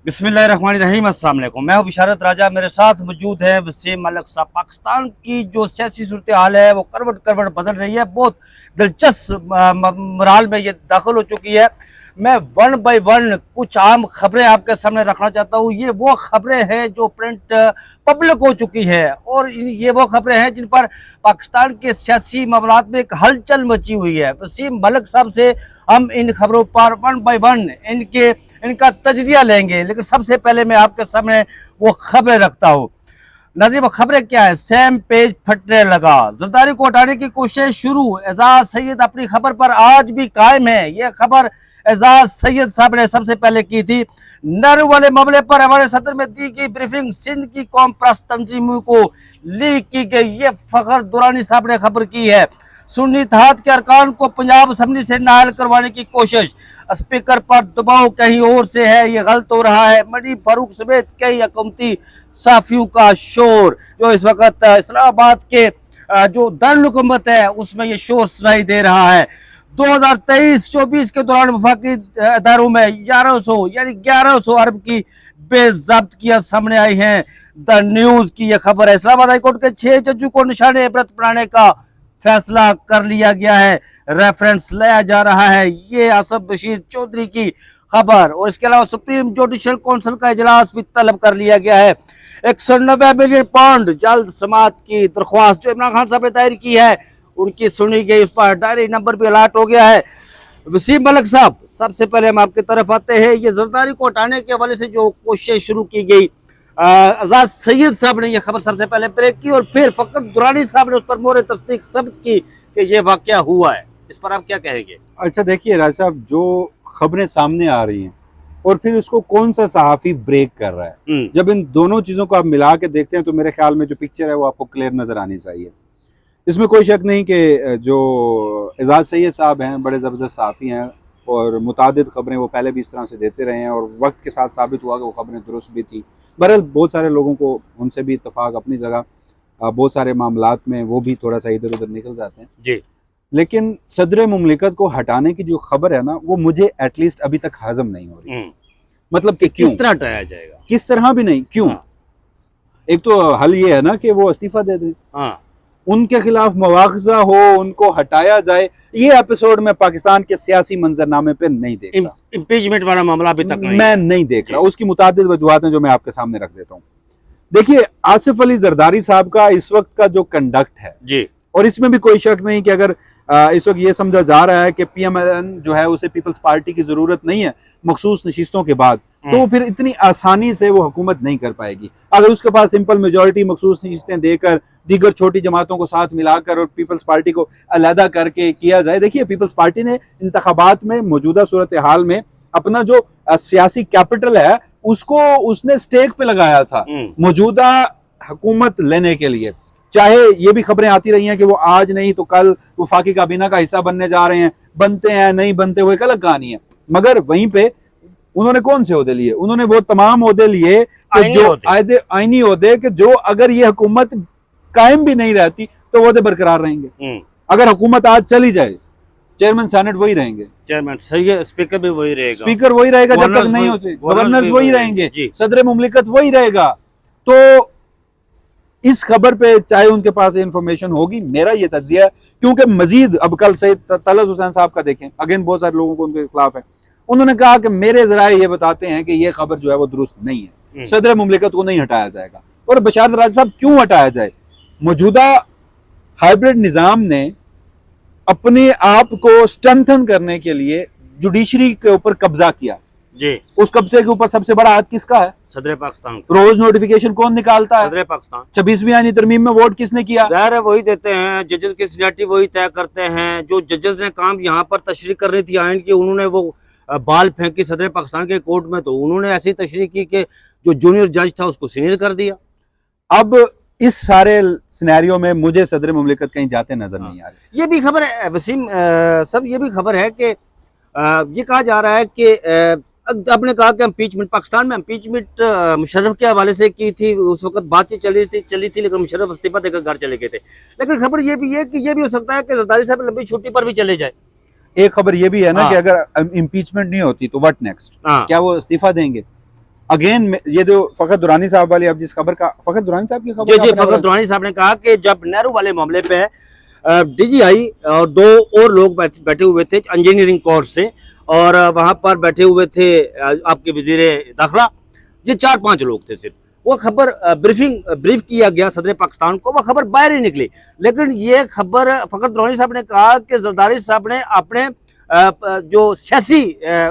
बिस्मिल्लाहिर्रहमानिर्रहीम, अस्सलाम वालेकुम। मैं हूं बिशारत राजा, मेरे साथ मौजूद है वसीम मलिक साहब। पाकिस्तान की जो सियासी सूरत हाल है वो करवट करवट बदल रही है, बहुत दिलचस्प मराल में ये दाखिल हो चुकी है। मैं वन बाय वन कुछ आम खबरें आपके सामने रखना चाहता हूँ। ये वो खबरें हैं जो प्रिंट पब्लिक हो चुकी है और ये वो खबरें हैं जिन पर पाकिस्तान के सियासी मामलात में एक हलचल मची हुई है। वसीम मलिक साहब से हम इन खबरों पर वन बाय वन इनका तजजिया लेंगे, लेकिन सबसे पहले मैं आपके सामने वो खबरें रखता हूँ। नाज़रीन, वो खबरें क्या है? सैम पेज फटने लगा, जरदारी को हटाने की कोशिश शुरू। एजाज सैयद अपनी खबर पर आज भी कायम है। यह खबर एजाज सैयद साहब ने सबसे पहले की थी। नर वाले मामले पर हमारे सदर में दी गई ब्रीफिंग सिंध की कौम परस्त तंजीमों को लीक की गई। ये फखर दुरानी साहब ने खबर की है। सुन्नी इत्तेहाद के अरकान को पंजाब असम्बली से नाअहल करवाने की कोशिश, स्पीकर पर दबाव कहीं और से है, ये गलत हो रहा है। मनी फारूक समेत कई हुकूमती साफियों का शोर, जो इस वक्त इस्लामाबाद के जो दारुल हुकूमत है उसमें ये शोर सुनाई दे रहा है। 2023-24 के दौरान वफाकी इदारों में 1100 यानी 1100 अरब की बेज़ब्तियां सामने आई हैं। द न्यूज की यह खबर है। इस्लामाबाद हाईकोर्ट के 6 जजों को निशाने इबरत बनाने का फैसला कर लिया गया है। रेफरेंस लाया जा रहा है। ये आसफ बशीर चौधरी की खबर। और इसके अलावा सुप्रीम जुडिशल काउंसिल का इजलास भी तलब कर लिया गया है। 190 मिलियन पाउंड जल्द समात की दरख्वास्त जो इमरान खान साहब ने दायर की है उनकी सुनी गई, उस पर डायरी नंबर भी अलर्ट हो गया है। वसीम मलिक साहब, सबसे पहले हम आपकी तरफ आते हैं। ये जरदारी को हटाने के हवाले से जो कोशिश शुरू की गई, एजाज सैयद साहब ने यह खबर सबसे पहले ब्रेक की और फिर फखर दुरानी साहब ने उस पर मोहर तस्दीक सब्त की कि यह वाकया हुआ है। इस पर आप क्या कहेंगे? अच्छा, देखिए राज साहब, जो खबरें सामने आ रही हैं और फिर उसको कौन सा सहाफ़ी ब्रेक कर रहा है, जब इन दोनों चीज़ों को आप मिला के देखते हैं तो मेरे ख्याल में जो पिक्चर है वो आपको क्लियर नज़र आनी चाहिए। इसमें कोई शक नहीं कि जो एजाज सैयद साहब हैं बड़े ज़बरदस्त सहाफ़ी हैं और मुतादिद खबरें वो पहले भी इस तरह से देते रहे हैं और वक्त के साथ साबित हुआ कि वो खबरें दुरुस्त भी थी। बहरहाल बहुत सारे लोगों को उनसे भी इत्तफाक अपनी जगह, बहुत सारे मामलात में वो भी थोड़ा सा इधर उधर निकल जाते हैं जी। लेकिन सदर मुमलिकत को हटाने की जो खबर है ना, वो मुझे एटलीस्ट अभी तक हाजम नहीं हो रही। मतलब कि क्यों, किस तरह हटाया जाएगा, किस तरह भी नहीं, क्यों? हाँ। एक तो हल ये है ना कि वो इस्तीफा दे दें, हाँ। उनके खिलाफ मुआवजा हो, उनको हटाया जाए। ये एपिसोड में पाकिस्तान के सियासी मंजरनामे पे नहीं देख रहा। इम्पीचमेंट वाला मामला अभी तक मैं नहीं देख रहा। उसकी मुतादिद वजूहात हैं जो मैं आपके सामने रख देता हूँ। देखिए, आसिफ अली जरदारी साहब का इस वक्त का जो कंडक्ट है जी, और इसमें भी कोई शक नहीं कि अगर इस वक्त ये समझा जा रहा है कि पीएमएन जो है उसे पीपल्स पार्टी की जरूरत नहीं है मखसूस नशिस्तों के बाद, तो वो फिर इतनी आसानी से वो हुकूमत नहीं कर पाएगी। अगर उसके पास सिंपल मेजॉरिटी मखसूस नशिस्तें देकर दीगर छोटी जमातों को साथ मिलाकर और पीपल्स पार्टी को अलहदा करके किया जाए। देखिए, पीपल्स पार्टी ने इंतखाबात में मौजूदा सूरत हाल में अपना जो सियासी कैपिटल है उसको उसने स्टेक पे लगाया था मौजूदा हुकूमत लेने के लिए। चाहे ये भी खबरें आती रही हैं कि वो आज नहीं तो कल वफाकी काबीना का हिस्सा बनने जा रहे हैं, बनते हैं नहीं बनते वो एक अलग कहानी है। मगर वहीं पे उन्होंने कौन से ओहदे लिए? उन्होंने वो तमाम ओहदे लिए जो आईनी ओहदे कि जो अगर ये हुकूमत कायम भी नहीं रहती तो ओहदे बरकरार रहेंगे। अगर हुकूमत आज चली जाए, चेयरमैन सेनेट वही रहेंगे, चेयरमैन सही है, स्पीकर भी वही रहेगा, स्पीकर वही रहेगा जब तक नहीं होते, गवर्नर वही रहेंगे, सदर मुमलिकत वही रहेगा। तो इस खबर पे चाहे उनके पास इंफॉर्मेशन होगी, मेरा ये तज्जिया है, क्योंकि मजीद अब कल सैयद तलत हुसैन साहब का देखें, अगेन बहुत सारे लोगों को उनके खिलाफ है। उन्होंने कहा कि मेरे जराए ये बताते हैं कि ये खबर जो है वो दुरुस्त नहीं है, सदर मुमलिकत को नहीं हटाया जाएगा। और बशारत राज साहब, क्यों हटाया जाए? मौजूदा हाइब्रिड निज़ाम ने अपने आप को स्ट्रेंथन करने के लिए जुडिशरी के ऊपर कब्जा किया जी। उस कब्जे के ऊपर सबसे बड़ा हाथ किसका है? सदर पाकिस्तान। रोज नोटिफिकेशन कौन निकालता है? सदर पाकिस्तान। 26वीं आईनी तरमीम में वोट किसने किया? जाहिर है वही देते हैं, जजेस की सीनियरिटी वही तय करते हैं। जो जजेस ने काम यहाँ पर तशरीह करनी थी आइन की, उन्होंने वो बाल फेंकी सदर पाकिस्तान के कोर्ट में, तो उन्होंने ऐसी तशरीह की कि जो जूनियर जज था उसको सीनियर कर दिया। अब इस सारे सिनेरियो में मुझे सदर मुमलिकत कहीं जाते नजर नहीं आ रहे। ये भी खबर है वसीम सब, ये भी खबर है कि ये कहा जा रहा है कि आपने कहा कि इम्पीचमेंट, पाकिस्तान में इम्पीचमेंट मुशर्रफ के हवाले से की थी, उस वक्त बातचीत चली थी लेकिन मुशर्रफ इस्तीफा देकर घर चले गए थे। लेकिन खबर ये भी है कि ये भी हो सकता है कि जरदारी साहब लंबी छुट्टी पर भी चले जाए। एक खबर ये भी है ना कि अगर इम्पीचमेंट नहीं होती तो व्हाट नेक्स्ट, क्या वो इस्तीफा देंगे? अगेन ये जो फखर दुरानी साहब वाली, अब जिस खबर का, फखर दुरानी साहब की खबर जी आपने फखर दुरानी साहब ने कहा कि जब नेहरू वाले मामले पे डीजीआई और 2 और लोग बैठे हुए थे इंजीनियरिंग कोर्स से, और वहां पर बैठे हुए थे आपके वजीर दाखिला, ये 4-5 लोग थे सिर्फ। वो खबर ब्रीफ किया गया सदर पाकिस्तान को, वो खबर बाहर ही निकली। लेकिन ये खबर फखर दुरानी साहब ने कहा कि जरदारी साहब ने अपने जो सियासी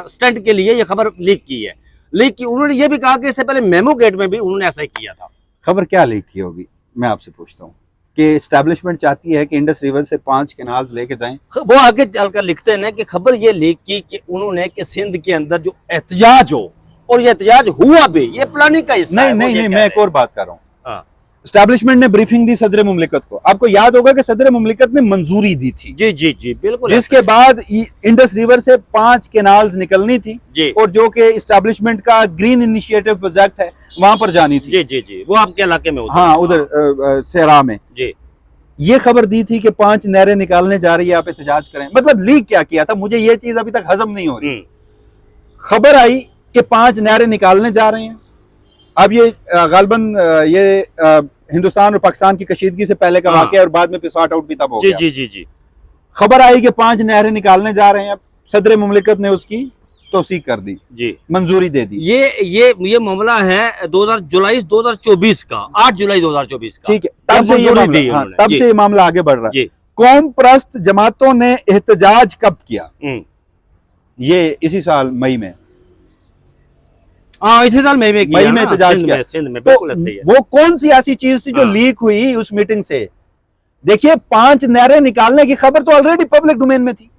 स्टंट के लिए ये खबर लीक की है। लीक की उन्होंने ये भी कहा कि इससे पहले मेमो गेट में भी उन्होंने ऐसा ही किया था। खबर क्या लीक की होगी, मैं आपसे पूछता हूँ कि एस्टैब्लिशमेंट चाहती है कि इंडस रिवर से 5 कैनाल्स लेके जाएं। वो आगे चलकर लिखते हैं कि खबर ये लीक की कि उन्होंने कि सिंध के अंदर जो एहतजाज हो, और ये एहतजाज हुआ भी, ये प्लानिंग का हिस्सा है। नहीं, मैं एक और बात कर रहा हूँ। हाँ। एस्टैब्लिशमेंट ने ब्रीफिंग दी सदर मुमलिकत को। आपको याद होगा कि सदर मुमलिकत ने मंजूरी दी थी, जी बिल्कुल, जिसके बाद इंडस रिवर से 5 कैनाल्स निकलनी थी जी, और जो कि एस्टैब्लिशमेंट का ग्रीन इनिशिएटिव प्रोजेक्ट है वहां पर जानी थी। जी वो आपके इलाके में होता हाँ, उधर सेरा में। जी, ये खबर दी थी कि 5 नहरें निकालने जा रही है, आप एहतजाज करें। मतलब लीक क्या किया था, मुझे ये चीज अभी तक हजम नहीं हो रही। खबर आई कि 5 नहरें निकालने जा रहे हैं। अब ये गालबन ये हिंदुस्तान और पाकिस्तान की कशीदगी से पहले का वाकया, और बाद में सॉर्ट आउट भी तब हो गया। जी। खबर आई कि 5 नहरें निकालने जा रहे हैं। सदर मुमलिकत ने उसकी तौसीक कर दी, जी, मंजूरी दे दी। ये मामला है जुलाई 2024 का, 8 जुलाई 2024 का। ठीक है, तब से ये मामला, हाँ, तब से ये मामला आगे बढ़ रहा है। कौम परस्त जमातों ने एहतजाज कब किया? ये इसी साल मई में, इसी साल मई में एहतजाज किया। सिंध में तो बिल्कुल ऐसे ही है। वो कौन सी ऐसी चीज थी जो लीक हुई उस मीटिंग से? देखिए, 5 नहरें निकालने की खबर तो ऑलरेडी पब्लिक डोमेन में थी,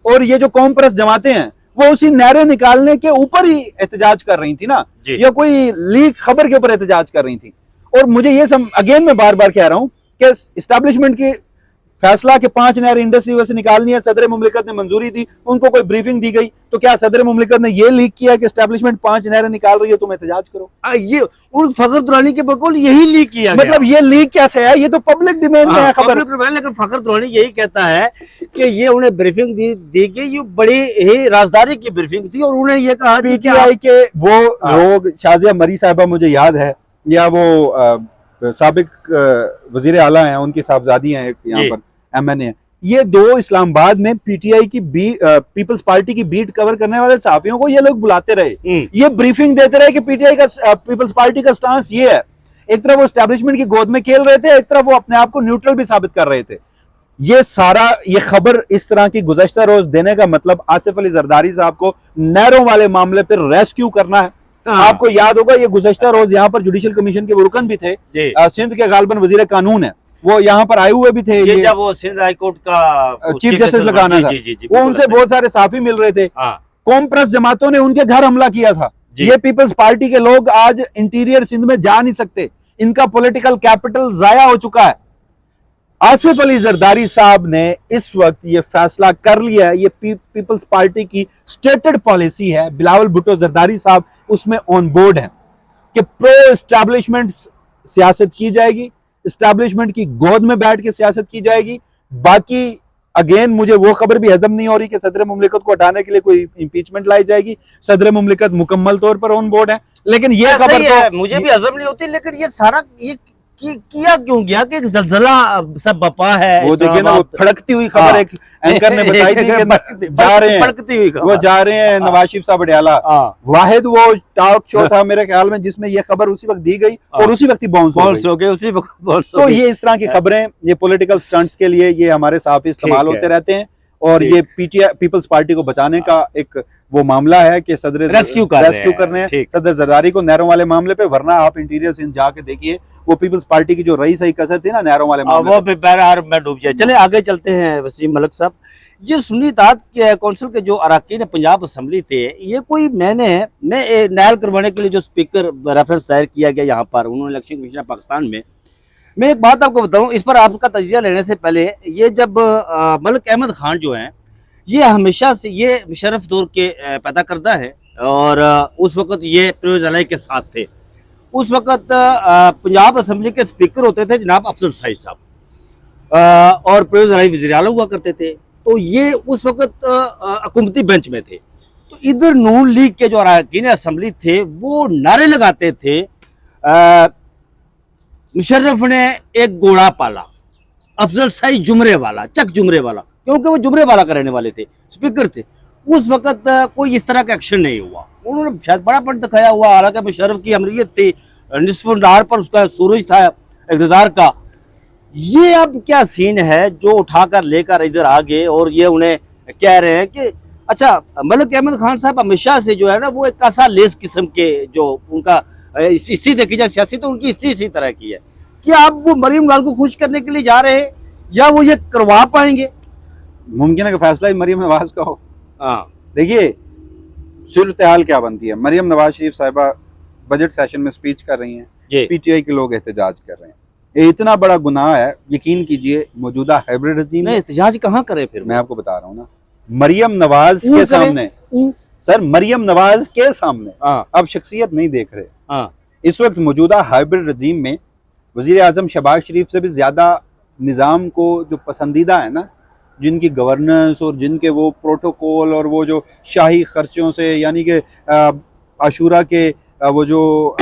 और ये जो कौम परस्त जमातें हैं वो उसी नहरें निकालने के ऊपर ही एहतजाज कर रही थी ना, या कोई लीक खबर के ऊपर एहतजाज कर रही थी। और मुझे ये अगेन मैं बार बार कह रहा हूं कि एस्टैब्लिशमेंट की फैसला कि 5 नहरें इंडस रिवर से निकालनी है, सदर मुमलिकत ने मंजूरी दी, उनको कोई ब्रीफिंग दी गई, तो क्या सदर मुमलिकत ने ये लीक किया कि एस्टैब्लिशमेंट 5 नहरें निकाल रही है, तुम एहतजाज करो? ये उन फखर दुरानी के बिल्कुल यही लीक किया गया। मतलब ये लीक कैसे है? ये तो पब्लिक डोमेन में है खबर। लेकिन फखर दुरानी यही कहता है कि ये उन्हें ब्रीफिंग दी गई, ये बड़ी ही राजदारी की ब्रीफिंग थी, और उन्हें ये कहा पीटीआई के वो लोग, शाजिया मरी साहिबा मुझे याद है, या वो साबिक वजीर आला हैं, उनकी साहबजादी हैं, यहाँ पर एमएनए है, ये 2 इस्लामाबाद में पीटीआई की पीपल्स पार्टी की बीट कवर करने वाले सहाफियों को ये लोग बुलाते रहे, ये ब्रीफिंग देते रहे कि पीटीआई का पीपल्स पार्टी का स्टांस ये है। एक तरफ वो एस्टैब्लिशमेंट की गोद में खेल रहे थे, एक तरफ वो अपने आप को न्यूट्रल भी साबित कर रहे थे। ये खबर इस तरह की गुज़श्ता रोज देने का मतलब आसिफ अली जरदारी साहब को नहरों वाले मामले पर रेस्क्यू करना है। आपको याद होगा ये गुज़श्ता रोज यहाँ पर जुडिशियल कमीशन के वो रुकन भी थे, सिंध के गालबन वजीर कानून है, वो यहाँ पर आए हुए भी थे। ये जब वो सिंध हाई कोर्ट का चीफ जस्टिस लगाना था, वो उनसे बहुत सारे साफी मिल रहे थे। कौम परस्त जमातों ने उनके घर हमला किया था। ये पीपल्स पार्टी के लोग आज इंटीरियर सिंध में जा नहीं सकते, इनका पॉलिटिकल कैपिटल जाया हो चुका है। आसिफ अली जरदारी साहब ने इस वक्त ये फैसला कर लिया है, ये पीपल्स पार्टी की स्टेटेड पॉलिसी है, बिलावल भुट्टो जरदारी साहब उसमें ऑन बोर्ड हैं कि प्रो एस्टैब्लिशमेंट सियासत की जाएगी, एस्टैब्लिशमेंट की गोद में बैठ के सियासत की जाएगी। बाकी अगेन मुझे वो खबर भी हजम नहीं हो रही कि सदर मुमलिकत को हटाने के लिए कोई इंपीचमेंट लाई जाएगी। सदर मुमलिकत मुकम्मल तौर पर ऑन बोर्ड है, लेकिन ये खबर तो मुझे भी हजम नहीं होती। लेकिन ये सारा ये किया क्यों गया कि जलजला सब बपा है, वो देखिए ना, वो फड़कती हुई खबर एक एंकर ने बताई थी कि जा रहे हैं, वो जा रहे हैं नवाज शरीफ साहब अडयाला। वाहिद वो टॉक शो था मेरे ख्याल में जिसमें ये खबर उसी वक्त दी गई और उसी वक्त ही बाउंस हो गई उसी वक्त। तो ये इस तरह की खबरें, ये पॉलिटिकल स्टंट्स के लिए ये हमारे साफी इस्तेमाल होते रहते हैं, और ये पीटीआई पीपल्स पार्टी को बचाने का एक वो मामला है कि सदर रेस्क्यू करने हैं सदर जरदारी को नहरों वाले मामले पे। वरना आप इंटीरियर सिंध जाके देखिए, वो पीपल्स पार्टी की जो रही सही कसर थी ना नहरों वाले मामले वो पैर में डूब जाए। चले आगे चलते हैं वसीम मलिक साहब। ये सुन्नी इत्तेहाद कौंसिल के जो अरकान पंजाब असम्बली थे, ये कोई मैं नायल करवाने के लिए जो स्पीकर रेफरेंस दायर किया गया यहाँ पर, उन्होंने इलेक्शन कमीशन पाकिस्तान में, मैं एक बात आपको बताऊं, इस पर आपका तजिया लेने से पहले, ये जब मलिक अहमद खान जो हैं, ये हमेशा से ये मुशर्रफ दौर के पैदा करदा है, और उस वक्त ये परवेज़ इलाही के साथ थे। उस वक्त पंजाब असम्बली के स्पीकर होते थे जनाब अफजल साहिद साहब, और परवेज़ इलाही वज़ीर आला हुआ करते थे। तो ये उस वक्त हुकूमती बेंच में थे, तो इधर नून लीग के जो अरकान असम्बली थे वो नारे लगाते थे, मुशर्रफ ने एक घोड़ा पाला, अफजल शाही जुमरे वाला, चक जुमरे वाला, क्योंकि वो जुमरे वाला का रहने वाले थे, स्पीकर थे। उस वक्त कोई इस तरह का एक्शन नहीं हुआ। उन्होंने शायद बड़ापन दिखाया हुआ, हालांकि मुशर्रफ की अमरीत थी, निस्फ नहार पर उसका सूरज था इक़्तिदार का। ये अब क्या सीन है जो उठाकर लेकर इधर आ गए और ये उन्हें कह रहे हैं कि अच्छा, मलिक अहमद खान साहब हमेशा से जो है ना वो एक कासा लेस किस्म के, जो उनका हिस्ट्री देखी जाए सियासी, तो उनकी हिस्ट्री इसी तरह की है। क्या आप वो मरीम नवाज को खुश करने के लिए जा रहे हैं या वो ये करवा पाएंगे? मुमकिन है कि फैसला ही मरीम नवाज का हो। हाँ, देखिए सूरत हाल क्या बनती है। मरीम नवाज शरीफ साहिबा बजट सेशन में स्पीच कर रही हैं, पीटीआई के लोग एहतजाज कर रहे हैं। ये इतना बड़ा गुनाह है, यकीन कीजिए मौजूदा हाइब्रिड रजीम नहीं, एहतजाज कहाँ करे फिर? मैं आपको बता रहा हूँ ना, मरियम नवाज के सामने, सर मरियम नवाज के सामने अब शख्सियत नहीं देख रहे। इस वक्त मौजूदा हाइब्रिड रजीम में वजीर आजम शहबाज शरीफ से भी ज्यादा निज़ाम को जो पसंदीदा है ना, जिनकी गवर्नेंस और जिनके वो प्रोटोकॉल और वो जो शाही खर्चों से, यानी कि आशूरा के वो जो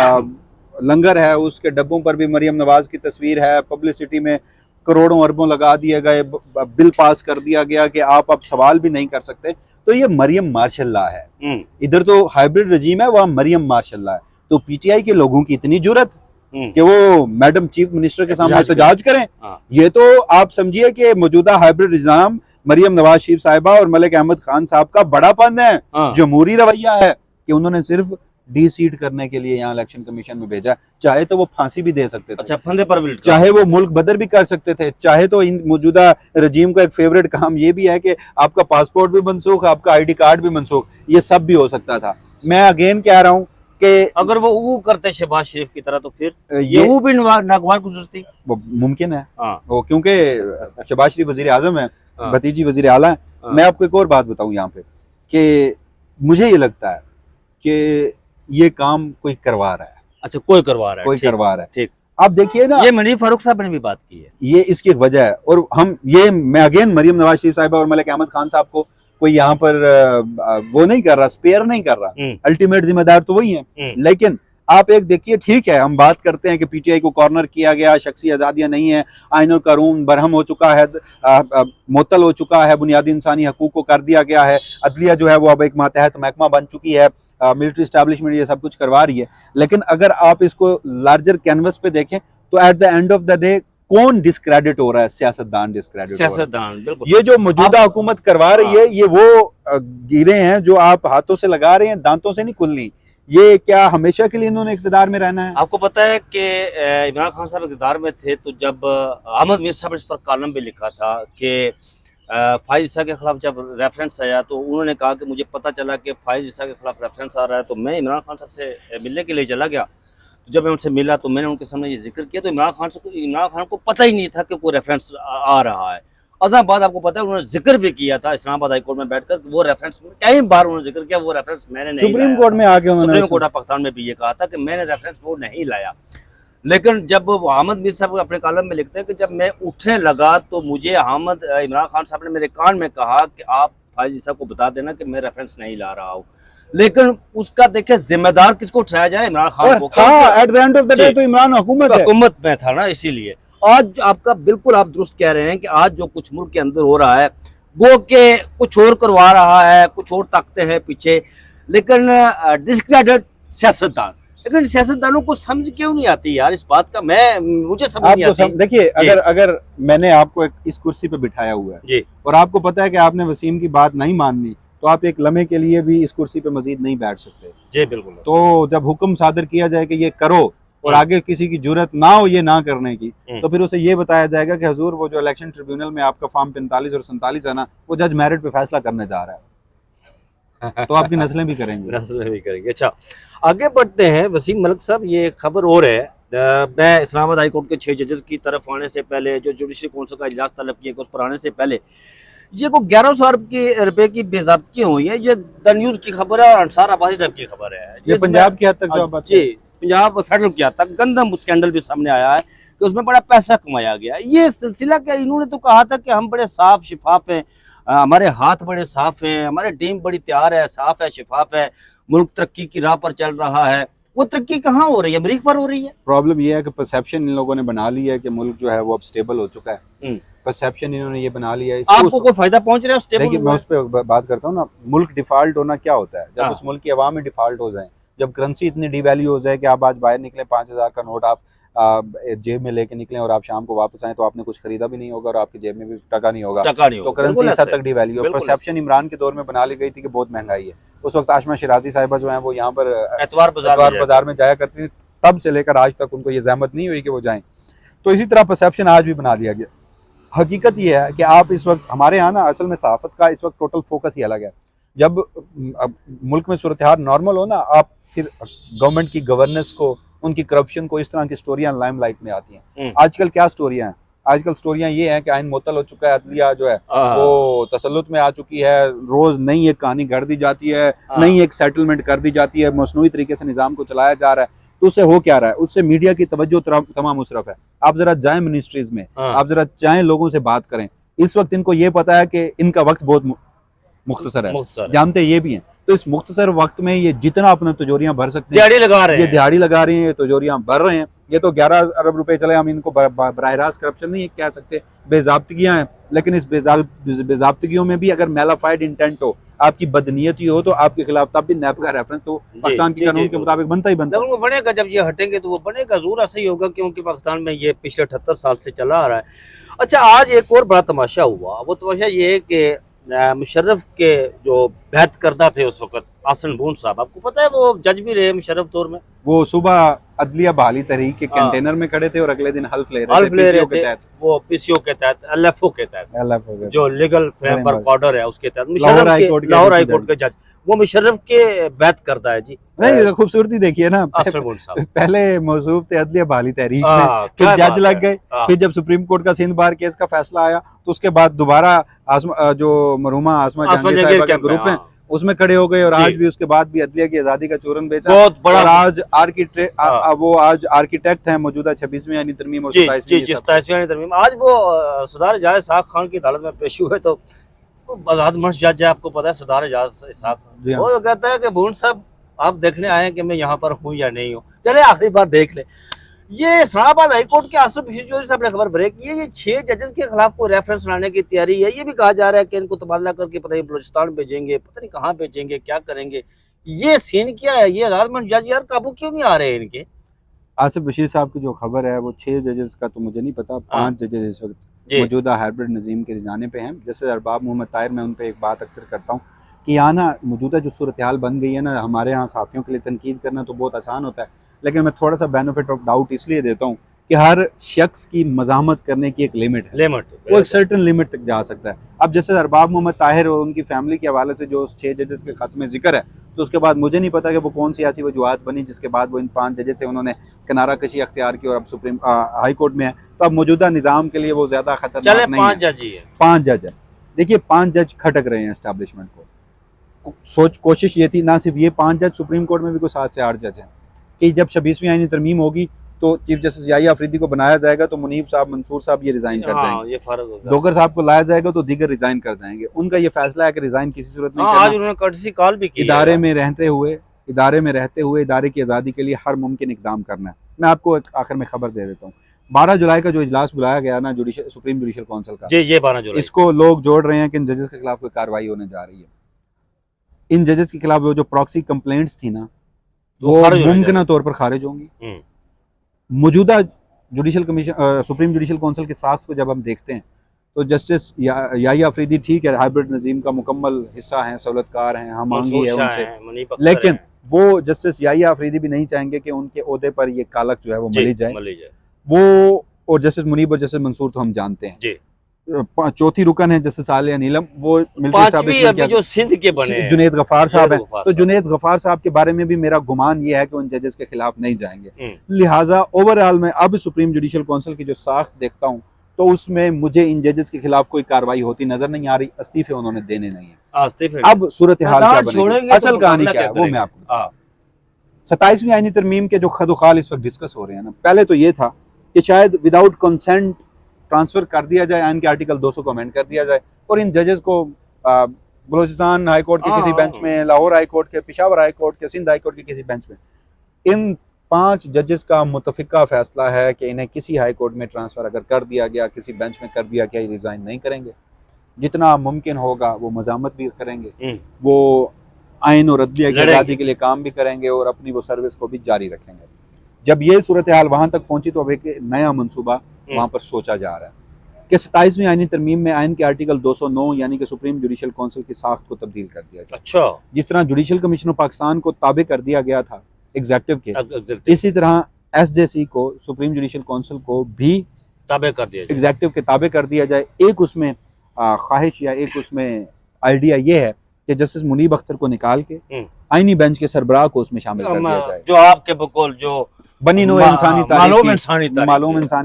लंगर है उसके डब्बों पर भी मरियम नवाज की तस्वीर है, पब्लिसिटी में करोड़ों अरबों लगा दिए गए, बिल पास कर दिया गया कि आप अब सवाल भी नहीं कर सकते। तो ये मरियम मार्शल लॉ है। इधर तो हाइब्रिड रजीम है, वहाँ मरियम मार्शल लॉ है। तो पीटीआई के लोगों की इतनी जुर्रत कि वो मैडम चीफ मिनिस्टर के सामने एहतजाज करें। ये तो आप समझिए कि मौजूदा हाइब्रिड निजाम मरियम नवाज शरीफ साहिबा और मलिक अहमद खान साहब का बड़ापन है, जमहूरी रवैया है कि उन्होंने सिर्फ डी सीट करने के लिए यहाँ इलेक्शन कमीशन में भेजा। चाहे तो वो फांसी भी दे सकते थे, अच्छा फंदे पर भी, चाहे वो मुल्क बदर भी कर सकते थे, चाहे तो इन मौजूदा रजीम का एक फेवरेट काम ये भी है कि आपका पासपोर्ट भी मनसूख, आपका आईडी कार्ड भी मनसूख, ये सब भी हो सकता था। मैं अगेन कह रहा हूँ कि अगर वो करते शहबाज शरीफ की तरह तो फिर ये वो भी नागवार गुजरती, वो मुमकिन है। वो क्योंकि शहबाज शरीफ वजीर आजम है, भतीजी वजीर आला है। मैं आपको एक और बात बताऊं यहाँ पे कि मुझे ये लगता है कि ये काम कोई करवा रहा है। अच्छा, कोई करवा रहा है, कोई करवा रहा है। ठीक, आप देखिए ना, ये मनीफ फारूक साहब ने भी बात की है, ये इसकी एक वजह है। और हम ये, मैं अगेन मरियम नवाज शरीफ साहिबा और मलिक अहमद खान साहब को कोई यहाँ पर वो नहीं कर रहा, स्पेयर नहीं कर रहा, अल्टीमेट जिम्मेदार तो वही है। लेकिन आप एक देखिए, ठीक है हम बात करते हैं कि पीटीआई को कॉर्नर किया गया, शख्सी आज़ादियां नहीं है, आइन और कानून बरहम हो चुका है, मुअत्तल हो चुका है, बुनियादी इंसानी हकूक को कर दिया गया है, अदलिया जो है वो अब एक मातहत महकमा बन चुकी है, मिलिट्री इस्टेब्लिशमेंट ये सब कुछ करवा रही है। लेकिन अगर आप इसको लार्जर कैनवस पे देखें तो at the end of the day कौन डिस्क्रेडिट हो रहा है? सियासतदान डिस्क्रेडिट हो रहा है। बिल्कुल। ये जो मौजूदा हुकूमत करवा रही है, ये वो गिरे हैं जो आप हाथों से लगा रहे हैं, दांतों से नहीं खुलनी। ये क्या हमेशा के लिए इन्होंने इक़्तिदार में रहना है? आपको पता है कि इमरान खान साहब इक़्तिदार में थे तो जब अहमद मीर साहब ने इस पर कॉलम भी लिखा था कि फाइज ईसा के खिलाफ जब रेफरेंस आया तो उन्होंने कहा कि मुझे पता चला कि फाइज ईसा के खिलाफ रेफरेंस आ रहा है, तो मैं इमरान खान साहब से मिलने के लिए चला गया। तो जब मैं उनसे मिला तो मैंने उनके सामने ये जिक्र किया, तो इमरान खान को पता ही नहीं था कि कोई रेफरेंस आ रहा है। अजा बात आपको पता है उन्होंने जिक्र भी किया था इस्लामाबाद हाई कोर्ट में बैठकर, वो रेफरेंस कई बार उन्होंने जिक्र किया, वो रेफरेंस मैंने नहीं, सुप्रीम कोर्ट में आके उन्होंने, सुप्रीम कोर्ट ऑफ पाकिस्तान में भी ये कहा था कि मैंने रेफरेंस वो नहीं लाया। लेकिन जब अहमद मीर साहब अपने कॉलम में लिखते हैं कि जब मैं उठने लगा तो मुझे इमरान खान साहब ने मेरे कान में कहा कि आप फाइज ईसा को बता देना कि मैं रेफरेंस नहीं ला रहा हूँ। लेकिन उसका देखे जिम्मेदार किसको ठहराया जाए? इमरान खान को। At the end of the day तो इमरान हुकूमत में था ना, इसीलिए आज आपका बिल्कुल आप दुरुस्त कह रहे हैं कि आज जो कुछ मुल्क के अंदर हो रहा है वो के कुछ और करवा रहा है, कुछ और ताकतें हैं पीछे, लेकिन डिस्क्रेडिट सियासतदान। लेकिन सियासतदानों को समझ क्यों नहीं आती यार इस बात का? मुझे समझ नहीं आती। देखिए, अगर मैंने आपको इस कुर्सी पे बिठाया हुआ है जी, और आपको पता है कि आपने वसीम की बात नहीं माननी, तो आप एक लम्हे के लिए भी इस कुर्सी पे मजीद नहीं बैठ सकते जी। बिल्कुल। तो जब हुक्म सादर किया जाए कि ये करो और आगे किसी की जरूरत ना हो ये ना करने की, तो फिर उसे ये बताया जाएगा कि हुजूर वो जो इलेक्शन ट्रिब्यूनल में आपका फॉर्म 45 और 47 है ना, वो जज मेरिट पे फैसला करने जा रहा है। तो आपकी नस्लें भी करेंगे। अच्छा, आगे बढ़ते हैं। वसीम मलिक साहब, ये खबर और है, मैं इस्लामाबाद हाई कोर्ट के 6 जजेस की तरफ आने से पहले, जो जुडिशरी काउंसिल का इजलास तलब किया उस पर आने से पहले, ये को 1100 रुपए की बेज़ाब्तगी हुई है। ये द न्यूज़ की खबर है और अंसार अब्बासी साहब की खबर है। ये पंजाब की हद तक जो बात है, पंजाब फेडरल की हद तक गंदम स्कैंडल भी सामने आया है कि उसमें बड़ा पैसा कमाया गया। ये सिलसिला क्या, इन्होंने तो कहा था कि हम बड़े साफ शिफाफ हैं, हमारे हाथ बड़े साफ हैं, हमारी टीम बड़ी तैयार है, साफ है, शिफाफ है, मुल्क तरक्की की राह पर चल रहा है। वो तरक्की कहाँ हो रही है? अमरीका पर हो रही है। प्रॉब्लम ये है कि परसेप्शन इन लोगों ने बना ली है कि मुल्क जो है वो अब स्टेबल हो चुका है। हम्म। परसेप्शन इन्होंने ये बना लिया है। आपको कोई फायदा पहुंच रहा है स्टेबल? देखिए, मैं उस पर बात करता हूँ ना। मुल्क डिफॉल्ट होना क्या होता है? जब हाँ। उस मुल्क की आवाम में डिफॉल्ट हो जाए, जब करेंसी इतनी डिवैल्यू हो जाए कि आप आज बाहर निकले 5,000 का नोट आप जेब में लेके निकले और आप शाम को वापस आए तो आपने कुछ खरीदा भी नहीं होगा और आपकी जेब में भी टका नहीं होगा, तो करेंसी इस हद तक डिवैल्यू है। परसेप्शन इमरान के दौर में बना ली गई थी कि बहुत महंगाई है। उस वक्त आशमा शिराजी साहिबा जो है वो यहाँ पर एतवार बाजार में जाया करती थी, तब से लेकर आज तक उनको ये जहमत नहीं हुई कि वो जाएं। तो इसी तरह परसेप्शन आज भी बना दिया गया। हकीकत ये है कि आप इस वक्त हमारे यहाँ ना असल में सहाफत का इस वक्त टोटल फोकस ही अलग है। जब मुल्क में सूरत हाल नॉर्मल हो ना, आप फिर गवर्नमेंट की गवर्नेंस को, उनकी करप्शन को, इस तरह की स्टोरियां लाइमलाइट में आती हैं। आजकल क्या स्टोरियां हैं? आजकल स्टोरियां ये हैं कि आइन मुअत्तल हो चुका है, अदलिया जो है वो तसल्लुत में आ चुकी है, रोज नई एक कहानी गढ़ दी जाती है, नई एक सेटलमेंट कर दी जाती है, मसनूई तरीके से निज़ाम को चलाया जा रहा है। तो उससे हो क्या रहा है? उससे मीडिया की तवज्जो तमाम मुसरफ है। आप जरा जाएं मिनिस्ट्रीज में, आप जरा चाहें लोगों से बात करें। इस वक्त इनको ये पता है कि इनका वक्त बहुत मुख्तसर है, जानते ये भी हैं। तो इस मुख्तसर वक्त में ये जितना अपने तिजोरियां भर सकते हैं, दिहाड़ी लगा रहे हैं, ये दिहाड़ी लगा रही हैं, ये तिजोरियां भर रहे हैं। ये तो 11 अरब रुपए चले, हम इनको बराह रास्त करप्शन नहीं कह सकते, बेजाब्तगियां हैं। लेकिन इस बेजाब्तगियों में भी अगर मेलाफाइड इंटेंट हो, आपकी बदनीयती हो, तो आपके खिलाफ तब भी नैब का रेफरेंस तो पाकिस्तान के कानून के मुताबिक बनता ही बनता है। वो बनेगा, जब ये हटेंगे तो वो बनेगा, जरूर ऐसा ही होगा, क्योंकि पाकिस्तान में ये पिछले 78 साल से चला आ रहा है। अच्छा, आज एक और बड़ा तमाशा हुआ। वो तमाशा ये है कि मुशर्रफ के जो बैत करदा थे उस वक्त, आसन बून साहब, आपको पता है वो जज भी रहे मुशर्रफ दौर में। वो सुबह अदलिया बहाली तहरीक के कंटेनर में खड़े थे और अगले दिन हल्फ ले रहे थे वो पीसीओ के तहत, एलएफओ के तहत, जो लीगल फ्रेमवर्क ऑर्डर है उसके तहत। लाहौर हाई कोर्ट के जज वो मुशर्रफ के बैत करदा है जी। नहीं, खूबसूरती देखिए ना, पहले मौजूद थे अदलिया बहाली तहरीक में, फिर जज लग गए, फिर जब सुप्रीम कोर्ट का सिंध बार केस का फैसला आया तो उसके बाद दोबारा जो मरहुमा आसमा जहांगीर साहिबा का ग्रुप है उसमें खड़े हो गए, और आज भी उसके बाद भी अदलिया की आजादी का चूरन बेचा। बहुत बड़ा। और आज आर्किटेक्ट हैं मौजूदा 26वीं यानी तरमीम और 27वीं तरमीम। आज वो सरदार एजाज इसाक खान की अदालत में पेश हुए, तो आजाद मर्श जज है, आपको पता है सरदार एजाज इसाक, वो कहता है कि भून साहब आप देखने आए कि मैं यहाँ पर हूँ या नहीं हूँ, चले आखिरी बार देख ले। ये इस्लामाबाद हाईकोर्ट के आसिफ चौधरी साहब ने खबर ब्रेक की है, ये 6 जजेस के खिलाफ कोई रेफरेंस लाने की तैयारी है। ये भी कहा जा रहा है कि इनको तबादला करके पता नहीं बलूचिस्तान भेजेंगे, पता नहीं कहाँ भेजेंगे, क्या करेंगे। ये सीन क्या है? ये आजाद जज यार काबू क्यों नहीं आ रहे इनके? आसिफ बशीर साहब की जो खबर है वो 6 जजेस का तो मुझे नहीं पता, 5 जजेस इस वक्त मौजूदा हाइब्रिड नजीम के रिजाने पे हैं। जैसे अरबाब मोहम्मद ताहिर, मैं उन पर एक बात अक्सर करता हूँ कि यहाँ ना मौजूदा जो सूरत हाल बन गई है ना, हमारे यहाँ सहाफ़ियों के लिए तनकीद करना तो बहुत आसान होता है, लेकिन मैं थोड़ा सा बेनिफिट ऑफ डाउट इसलिए देता हूँ कि हर शख्स की मज़ाहमत करने की एक लिमिट है, वो एक सर्टन लिमिट तक जा सकता है। अब जैसे अरबाब मोहम्मद ताहिर और उनकी फैमिली के हवाले से जो उस 6 जजेस के खत में जिक्र है, तो उसके बाद मुझे नहीं पता कि वो कौन सी ऐसी वजूहत बनी जिसके बाद वो इन 5 जजेस से उन्होंने किनारा कशी अख्तियार की और अब सुप्रीम हाई कोर्ट में है। तो अब मौजूदा निज़ाम के लिए वो ज़्यादा खतरनाक नहीं है। 5 जज है। देखिए, 5 जज खटक रहे हैं एस्टैब्लिशमेंट को। कोशिश ये थी, ना सिर्फ ये 5 जज, सुप्रीम कोर्ट में भी कोई 7 से 8 जज हैं कि जब 26वीं आईनी तरमीम होगी तो चीफ जस्टिस याहिया अफरीदी को बनाया जाएगा तो मुनीब साहब, मंसूर साहब ये रिजाइन कर जाएंगे, ये फर्क होगा। डोगर साहब को लाया जाएगा तो दीगर रिजाइन कर जाएंगे। उनका ये फैसला है कि रिजाइन किसी सूरत में आज उन्होंने कर्टसी कॉल भी की, इदारे में रहते हुए इदारे की आज़ादी के लिए हर मुमकिन इकदाम करना है। मैं आपको आखिर में खबर दे देता हूँ, 12 जुलाई का जो इजलास बुलाया गया ना सुप्रीम जुडिशल काउंसिल का, ये 12 जुलाई, इसको लोग जोड़ रहे हैं कि इन जजेस के खिलाफ कोई कार्रवाई होने जा रही है। इन जजेस के खिलाफ वो जो प्रॉक्सी कंप्लेंट्स थी ना, वो मुमकिन तौर पर खारिज होंगी। मौजूदा judicial commission, supreme judicial council के साख्त को जब हम देखते हैं तो जस्टिस याहिया अफरीदी ठीक है, हाइब्रिड नजीम का मुकम्मल हिस्सा हैं, सहूलतकार हैं, हम मांगी है उनसे, लेकिन वो जस्टिस याहिया अफरीदी भी नहीं चाहेंगे कि उनके ओहदे पर ये कालक जो है वो मली जाए। वो और जस्टिस मुनीब और जस्टिस मंसूर तो हम जानते हैं। चौथी रुकन है जस्टिस आलिया नीलम, वो जो सिंध के बने जुनेद गफार साहब हैं। तो जुनेद गफार साहब के बारे में भी मेरा गुमान ये है कि उन जजेस के खिलाफ नहीं जाएंगे। लिहाजा ओवरऑल में अब सुप्रीम जुडिशल काउंसिल की जो साख्त देखता हूँ तो उसमें मुझे इन जजेस के खिलाफ कोई कार्रवाई होती नजर नहीं आ रही। इस्तीफे उन्होंने देने नहीं है। अब सूरत हाल क्या बनेगी, असल कहानी क्या है वो मैं आपको 27वीं आईनी तरमीम के जो खदोखाल इस वक्त डिस्कस हो रहे हैं ना, पहले तो ये था कि शायद विदाउट कंसेंट ट्रांसफर कर दिया जाए, आइन के आर्टिकल 200 को अमेंड कर दिया जाए और इन जजेस को बलूचिस्तान हाई कोर्ट के किसी बेंच में, लाहौर हाई कोर्ट के, पेशावर हाई कोर्ट के, सिंध हाई कोर्ट के किसी बेंच में, इन 5 जजेस का मुतफिका फैसला है कि इन्हें किसी हाई कोर्ट में ट्रांसफ़र अगर कर दिया गया, किसी बेंच में कर दिया गया, रिज़ाइन नहीं करेंगे। जितना मुमकिन होगा वो मज़ामत भी करेंगे, वो आइन और अदलिया की आज़ादी के लिए काम भी करेंगे और अपनी वो सर्विस को भी जारी रखेंगे। जब ये सूरत हाल वहाँ तक पहुँची तो अब एक नया मनसूबा वहाँ पर सोचा जा रहा है कि 27वीं आइनी तरमीम में आइन के आर्टिकल 209 यानी कि सुप्रीम जुडिशल काउंसिल की साख्त को तब्दील कर दिया जाए। अच्छा, जिस तरह जुडिशल कमीशन ऑफ पाकिस्तान को ताबे कर दिया गया था एग्जेक्टिव के, इसी तरह SJC को, सुप्रीम जुडिशल काउंसिल को भी ताबे कर दिया जाए, एग्जेक्टिव के ताबे कर दिया जाए। एक उसमें ख्वाहिश या एक उसमें आइडिया ये है कि जस्टिस मुनीब अख्तर को निकाल के आईनी बेंच के सरबराह को उसमें शामिल कर दिया जाए, जो आपके बकौल जो बनी नो इंसानी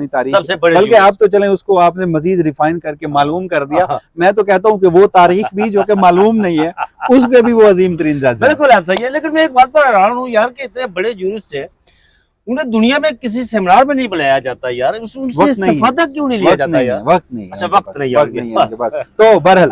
तारीख, बल्कि आप तो चलें उसको आपने मजीद रिफाइन करके मालूम कर दिया। मैं तो कहता हूँ कि वो तारीख भी जो कि मालूम नहीं है उसके भी वो अजीम तरीन जज है। बिल्कुल आप सही है, लेकिन मैं एक बात पर हैरान हूँ यार कि इतने बड़े जूरिस्ट है, उन्हें दुनिया में किसी सेमिनार में नहीं बुलाया जाता यार, उनसे इस्तेफादा क्यों नहीं लिया जाता यार? वक्त नहीं, अच्छा वक्त नहीं है। तो बहरहाल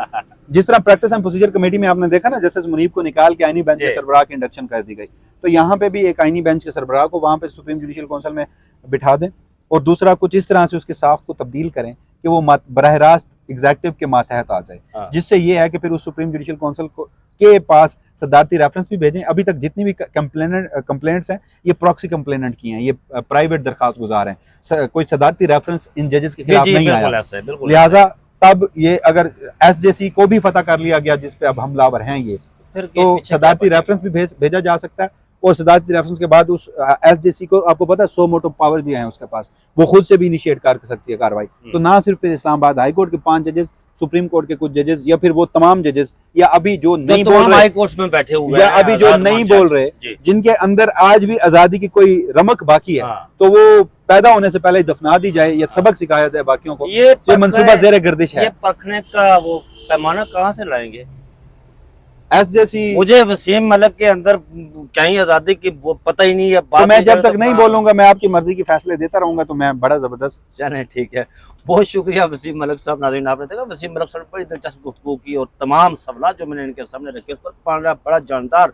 जिस तरह प्रैक्टिस एंड प्रोसीजर कमेटी में आपने देखा ना, जस्टिस मुनीब को निकाल के आईनी बेंच के सरबराह की इंडक्शन कर दी गई, तो यहाँ पे भी एक आईनी बेंच के सरबराह को वहाँ पे सुप्रीम जुडिशल काउंसिल में बिठा दें और दूसरा कुछ इस तरह से उसके साख्त को तब्दील करें कि वो बराह रास्त एग्जेक्टिव के मातहत आ जाए, जिससे ये है कि फिर उस सुप्रीम जुडिशल काउंसिल को के पास सदारती रेफरेंस भी भेजें। अभी तक जितनी भी कंप्लेंट्स हैं ये प्रॉक्सी कंप्लेनेंट की हैं, ये प्राइवेट दरखास्त गुजार हैं, कोई सदारती रेफरेंस इन जजेस के खिलाफ नहीं आया। लिहाजा तब ये अगर SJC को भी फतह कर लिया गया जिस पे अब हमलावर हैं ये, तो सदारती रेफरेंस भी भेजा जा सकता है और सदारती रेफरेंस के बाद उस SJC को, आपको पता है 100 मोटो पावर भी हैं उसके पास, वो खुद से भी इनिशिएट कर सकती है कार्रवाई। तो ना सिर्फ इस्लामाबाद हाई कोर्ट के 5 जजेस, सुप्रीम कोर्ट के कुछ जजेस, या फिर वो तमाम जजेस, या अभी जो नहीं बोल रहे हाई कोर्ट में बैठे हुए या अभी जो नहीं बोल रहे, जिनके अंदर आज भी आजादी की कोई रमक बाकी है, तो वो पैदा होने से पहले दफना दी जाए या सबक सिखाया जाए बाकियों को। ये मंसूबा ज़ेरे गर्दिश है। ये परखने का वो पैमाना कहाँ से लाएंगे? SJC, मुझे वसीम मलिक के अंदर कहीं आजादी की वो पता ही नहीं है। तो मैं जब तक नहीं बोलूंगा, मैं आपकी मर्जी की फैसले देता रहूंगा, तो मैं बड़ा जबरदस्त। चलें ठीक है, बहुत शुक्रिया वसीम मलिक साहब। नाज़रीन आपने देखा वसीम मलिक साहब बड़ी दिलचस्प गुफ्तगू की और तमाम सवाल जो मैंने इनके सामने रखे उस पर बड़ा जानदार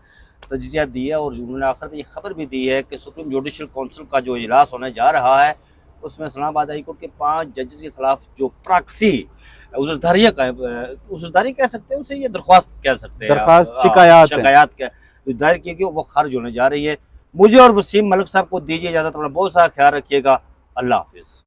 तजिया दी है, और उन्होंने आखिर में ये खबर भी दी है कि सुप्रीम जुडिशल काउंसिल का जो इजलास होने जा रहा है उसमें इस्लामाबाद हाई कोर्ट के 5 जजेस के खिलाफ जो प्रॉक्सी उजरदारी कह सकते हैं उसे, ये दरख्वास्त कह सकते हैं, दरख्वास्त शिकायत दायर की गई, वो खारिज होने जा रही है। मुझे और वसीम मलिक साहब को दीजिए इजाजत, अपना बहुत सारा ख्याल रखिएगा। अल्लाह हाफिज।